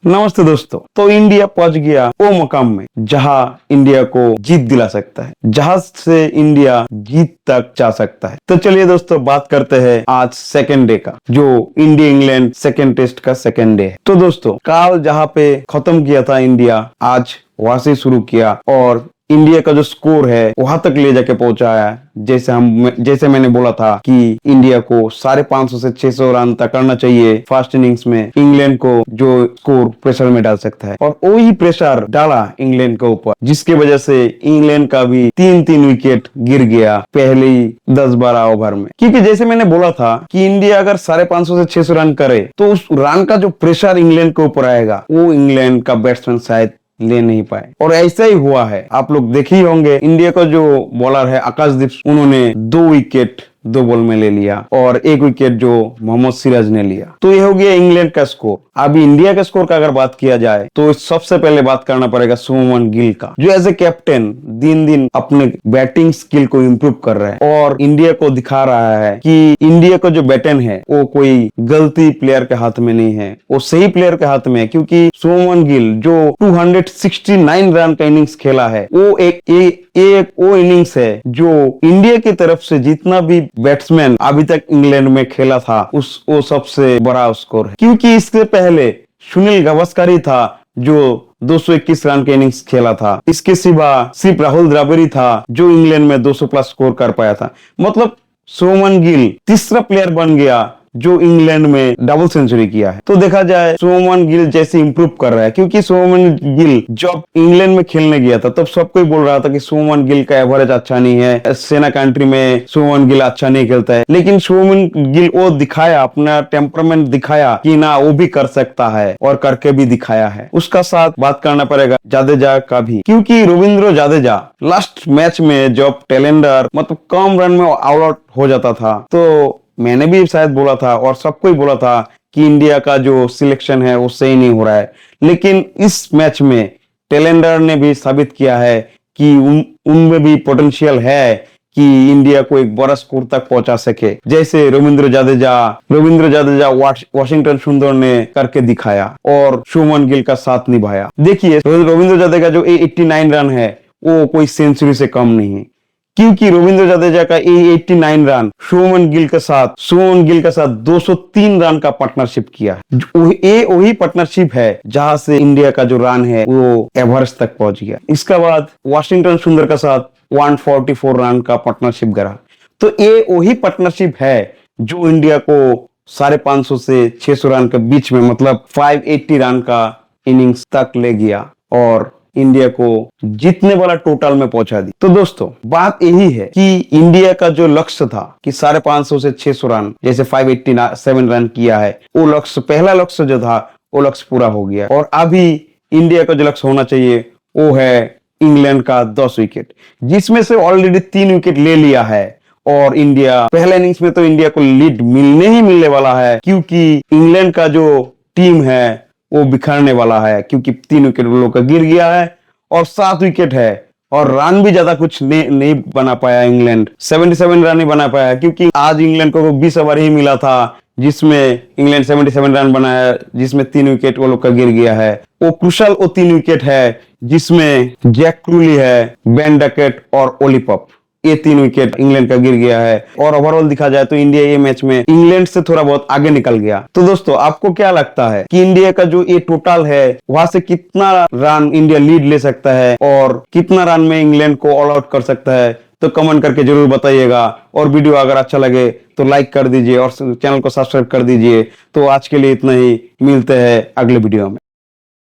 नमस्ते दोस्तों। तो इंडिया पहुंच गया वो मुकाम में जहां इंडिया को जीत दिला सकता है, जहां से इंडिया जीत तक जा सकता है। तो चलिए दोस्तों बात करते हैं आज सेकेंड डे का, जो इंडिया इंग्लैंड सेकेंड टेस्ट का सेकेंड डे है। तो दोस्तों कल जहां पे खत्म किया था इंडिया, आज वहां से शुरू किया और इंडिया का जो स्कोर है वहां तक ले जाके पहुंचाया। जैसे मैंने बोला था कि इंडिया को 550 से 600 रन तक करना चाहिए फर्स्ट इनिंग्स में, इंग्लैंड को जो स्कोर प्रेशर में डाल सकता है, और वही प्रेशर डाला इंग्लैंड के ऊपर, जिसकी वजह से इंग्लैंड का भी 3-3 विकेट गिर गया पहले ही 10-12 ओवर में। क्योंकि जैसे मैंने बोला था कि इंडिया अगर 550 से 600 रन करे तो उस रन का जो प्रेशर इंग्लैंड के ऊपर आएगा वो इंग्लैंड का बैट्समैन शायद ले नहीं पाए, और ऐसा ही हुआ है। आप लोग देखे ही होंगे इंडिया का जो बॉलर है आकाशदीप, उन्होंने 2 विकेट 2 बॉल में ले लिया और 1 विकेट जो मोहम्मद सिराज ने लिया। तो ये हो गया इंग्लैंड का स्कोर। अभी इंडिया के स्कोर का अगर बात किया जाए तो सबसे पहले बात करना पड़ेगा शुभमन गिल का, जो एज ए कैप्टन दिन दिन अपने बैटिंग स्किल को इम्प्रूव कर रहा है और इंडिया को दिखा रहा है कि इंडिया का जो बैटन है वो कोई गलती प्लेयर के हाथ में नहीं है, वो सही प्लेयर के हाथ में है। क्योंकि शुभमन गिल जो 269 रन का इनिंग्स खेला है, वो एक वो इनिंग्स है जो इंडिया की तरफ से जितना भी बैट्समैन अभी तक इंग्लैंड में खेला था वो सबसे बड़ा स्कोर है। क्योंकि इससे पहले सुनील गावस्कर ही था जो 221 रन के इनिंग्स खेला था। इसके सिवा सिर्फ राहुल द्रविड़ था जो इंग्लैंड में 200 प्लस स्कोर कर पाया था। मतलब शुभमन गिल तीसरा प्लेयर बन गया जो इंग्लैंड में डबल सेंचुरी किया है। तो देखा जाए शुभमन गिल जैसे इंप्रूव कर रहा है, क्योंकि शुभमन गिल जब इंग्लैंड में खेलने गया था तब सब कोई बोल रहा था कि शुभमन गिल का एवरेज अच्छा नहीं है, सेना कंट्री में शुभमन गिल अच्छा नहीं खेलता है। लेकिन शुभमन गिल वो दिखाया, अपना टेम्परामेंट दिखाया कि ना वो भी कर सकता है, और करके भी दिखाया है। उसका साथ बात करना पड़ेगा जाडेजा का भी, क्योंकि रविंद्र जाडेजा लास्ट मैच में जब टेलेंडर मतलब कम रन में ऑल आउट हो जाता था, तो मैंने भी शायद बोला था और सबको ही बोला था कि इंडिया का जो सिलेक्शन है वो सही नहीं हो रहा है। लेकिन इस मैच में टेलेंडर ने भी साबित किया है कि उनमें भी पोटेंशियल है कि इंडिया को एक बड़ा स्कोर तक पहुंचा सके, जैसे रविंद्र जाडेजा वाशिंगटन सुंदर ने करके दिखाया और शुभमन गिल का साथ निभाया। देखिए रविंद्र जाडेजा जो 89 रन है वो कोई सेंचुरी से कम नहीं है, क्योंकि रविंद्र जाडेजा का 89 रन शुभमन गिल के साथ 203 रन का पार्टनरशिप किया। वही पार्टनरशिप है जहां से इंडिया का जो रन है वो एवरेज तक पहुंच गया। इसके बाद वाशिंगटन सुंदर के साथ 144 रन का पार्टनरशिप करा। तो ये वही पार्टनरशिप है जो इंडिया को 550 से 600 रन के बीच में, मतलब 580 रन का इनिंग्स तक ले गया और इंडिया को जीतने वाला टोटल में पहुंचा दी। तो दोस्तों बात यही है कि इंडिया का जो लक्ष्य था कि 550 से 600 रन, जैसे 587 रन किया है, वो लक्ष्य, पहला लक्ष्य जो था वो लक्ष्य पूरा हो गया। और अभी इंडिया का जो लक्ष्य होना चाहिए वो है इंग्लैंड का 10 विकेट, जिसमें से ऑलरेडी 3 विकेट ले लिया है। और इंडिया पहले इनिंग्स में तो इंडिया को लीड मिलने वाला है, क्योंकि इंग्लैंड का जो टीम है वो बिखरने वाला है, क्योंकि 3 विकेट वो लोग का गिर गया है और 7 विकेट है, और रन भी ज्यादा कुछ नहीं बना पाया इंग्लैंड, 77 रन नहीं बना पाया, क्योंकि आज इंग्लैंड को 20 ओवर ही मिला था जिसमें इंग्लैंड 77 रन बनाया, जिसमें 3 विकेट वो लोग का गिर गया है। वो क्रुशल वो 3 विकेट है जिसमें जैक क्रूली है, बेन डकेट और ओली पॉप, ये 3 विकेट इंग्लैंड का गिर गया है। और ओवरऑल दिखा जाए तो इंडिया ये मैच में इंग्लैंड से थोड़ा बहुत आगे निकल गया। तो दोस्तों आपको क्या लगता है कि इंडिया का जो ये टोटल है वहां से कितना रन इंडिया लीड ले सकता है और कितना रन में इंग्लैंड को ऑल आउट कर सकता है? तो कमेंट करके जरूर बताइएगा, और वीडियो अगर अच्छा लगे तो लाइक कर दीजिए और चैनल को सब्सक्राइब कर दीजिए। तो आज के लिए इतना ही, मिलते हैं अगले वीडियो में।